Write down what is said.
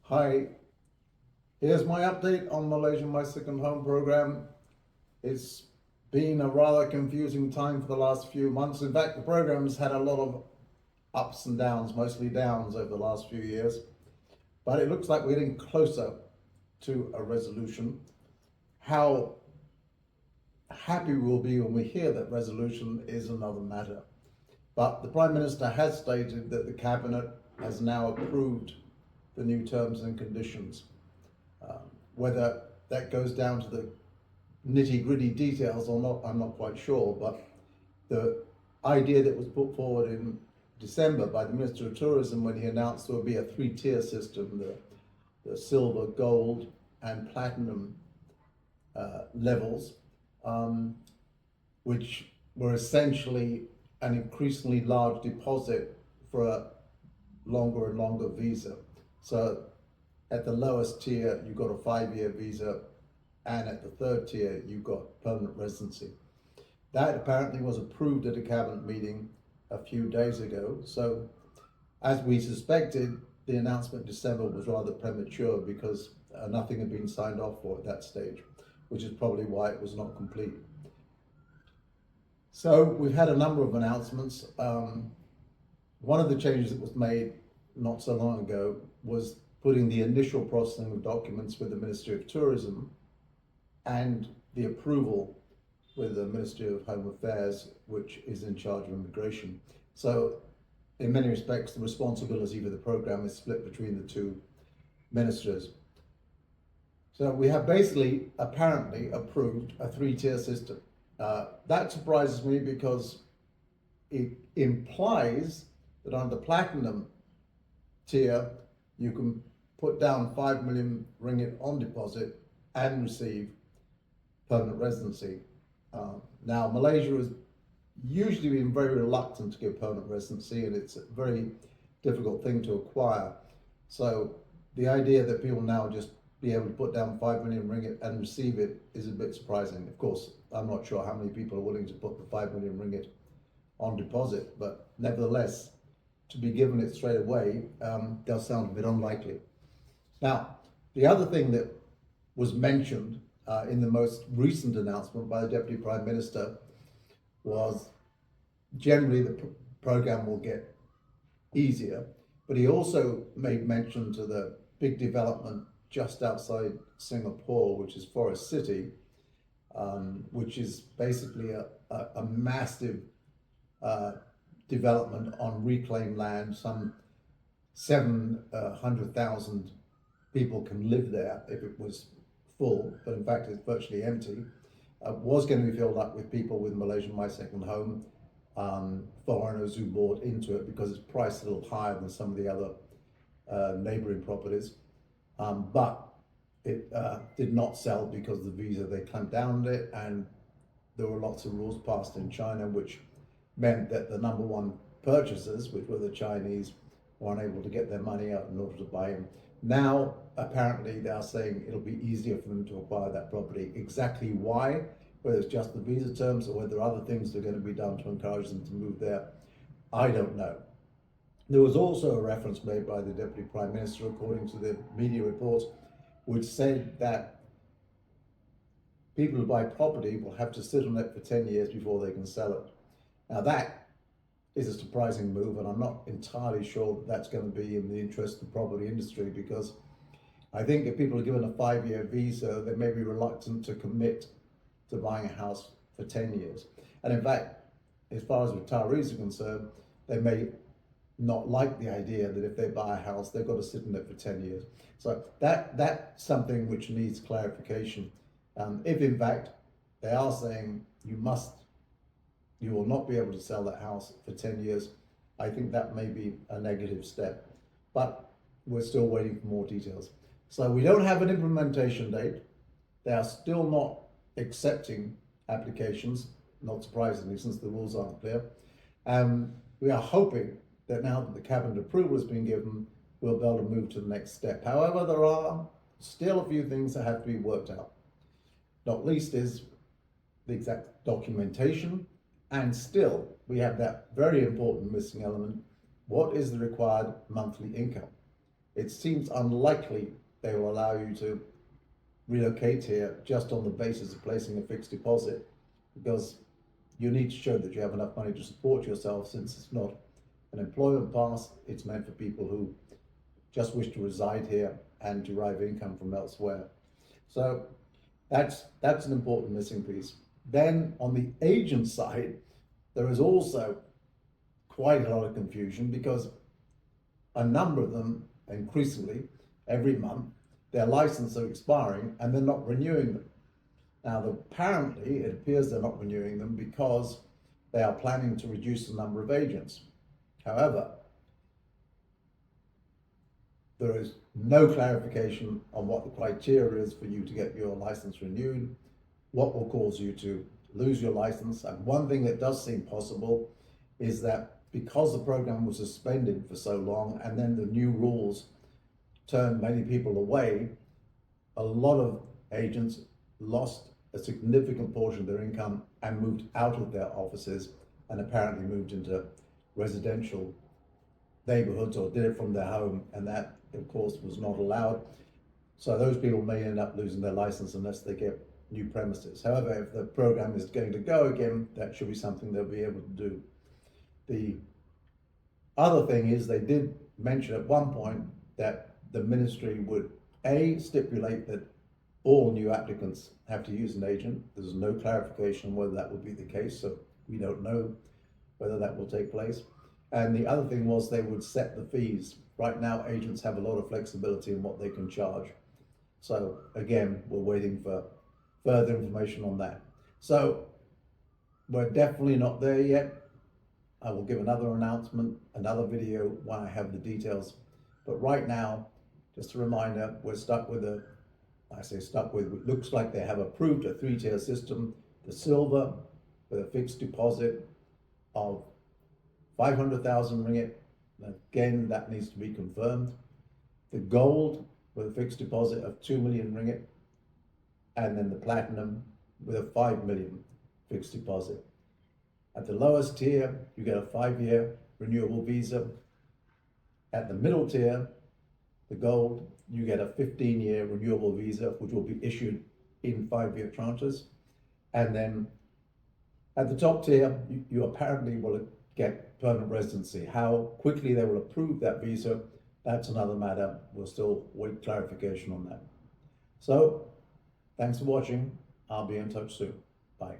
Hi, here's my update on Malaysia My Second Home program. It's been a rather confusing time for the last few months. In fact, the program's had a lot of ups and downs, mostly downs over the last few years. But it looks like we're getting closer to a resolution. How happy we'll be when we hear that resolution is another matter. But the Prime Minister has stated that the Cabinet has now approved the new terms and conditions. Whether that goes down to the nitty-gritty details or not, I'm not quite sure, but the idea that was put forward in December by the Minister of Tourism when he announced there would be a three-tier system, the silver, gold and platinum levels, which were essentially an increasingly large deposit for a longer and longer visa. So at the lowest tier, you got a 5-year visa, and at the third tier, you got permanent residency. That apparently was approved at a cabinet meeting a few days ago. So as we suspected, the announcement in December was rather premature because nothing had been signed off for at that stage, which is probably why it was not complete. So we've had a number of announcements. One of the changes that was made not so long ago was putting the initial processing of documents with the Ministry of Tourism and the approval with the Ministry of Home Affairs, which is in charge of immigration. So in many respects, the responsibility for the program is split between the two ministries. So we have basically, apparently, approved a three-tier system. That surprises me because it implies that under the platinum tier, you can put down 5 million ringgit on deposit and receive permanent residency. Now, Malaysia has usually been very reluctant to give permanent residency, and it's a very difficult thing to acquire. So the idea that people now just be able to put down 5 million ringgit and receive it is a bit surprising. Of course, I'm not sure how many people are willing to put the 5 million ringgit on deposit, but nevertheless, to be given it straight away does sound a bit unlikely. Now, the other thing that was mentioned in the most recent announcement by the Deputy Prime Minister was generally the program will get easier, but he also made mention to the big development just outside Singapore, which is Forest City, which is basically a massive development on reclaimed land. Some 700,000 people can live there if it was full, but in fact it's virtually empty. Was going to be filled up with people with Malaysia My Second Home, foreigners who bought into it because it's priced a little higher than some of the other neighbouring properties. But it did not sell because of the visa. They clamped down on it, and there were lots of rules passed in China which meant that the number one purchasers, which were the Chinese, were unable to get their money out in order to buy them. Now, apparently, they are saying it'll be easier for them to acquire that property. Exactly why, whether it's just the visa terms or whether other things are going to be done to encourage them to move there, I don't know. There was also a reference made by the Deputy Prime Minister, according to the media reports, which said that people who buy property will have to sit on it for 10 years before they can sell it. Now that is a surprising move, and I'm not entirely sure that that's going to be in the interest of the property industry, because I think if people are given a 5-year visa, they may be reluctant to commit to buying a house for 10 years. And in fact, as far as retirees are concerned, they may not like the idea that if they buy a house, they've got to sit in it for 10 years. So that's something which needs clarification. If in fact they are saying you will not be able to sell that house for 10 years, I think that may be a negative step. But we're still waiting for more details. So we don't have an implementation date. They are still not accepting applications, not surprisingly, since the rules aren't clear. We are hoping that now that the cabinet approval has been given, we'll be able to move to the next step. However, there are still a few things that have to be worked out. Not least is the exact documentation, and still we have that very important missing element. What is the required monthly income? it seems unlikely they will allow you to relocate here just on the basis of placing a fixed deposit, because you need to show that you have enough money to support yourself, since it's not an employment pass. It's meant for people who just wish to reside here and derive income from elsewhere. So that's an important missing piece. Then on the agent side, there is also quite a lot of confusion, because a number of them, increasingly every month, their licenses are expiring and they're not renewing them. Now, apparently, it appears they're not renewing them because they are planning to reduce the number of agents. However, there is no clarification on what the criteria is for you to get your license renewed, what will cause you to lose your license. And one thing that does seem possible is that because the program was suspended for so long and then the new rules turned many people away, a lot of agents lost a significant portion of their income and moved out of their offices, and apparently moved into residential neighborhoods or did it from their home, and that of course was not allowed. So those people may end up losing their license unless they get new premises. However, if the program is going to go again, that should be something they'll be able to do. The other thing is, they did mention at one point that the ministry would stipulate that all new applicants have to use an agent. There's no clarification on whether that will be the case, so we don't know whether that will take place. And the other thing was, they would set the fees. Right now, agents have a lot of flexibility in what they can charge. So again, we're waiting for further information on that. So we're definitely not there yet. I will give another announcement, another video, when I have the details. But right now, just a reminder, we're stuck with it looks like they have approved a 3-tier system. The silver, with a fixed deposit of 500,000 ringgit. Again, that needs to be confirmed. The gold, with a fixed deposit of 2 million ringgit. And then the platinum, with a 5 million fixed deposit. At the lowest tier, you get a 5-year renewable visa. At the middle tier, the gold, you get a 15-year renewable visa, which will be issued in 5-year tranches. And then at the top tier, you apparently will get permanent residency. How quickly they will approve that visa, that's another matter. We'll still wait clarification on that. So, thanks for watching. I'll be in touch soon. Bye.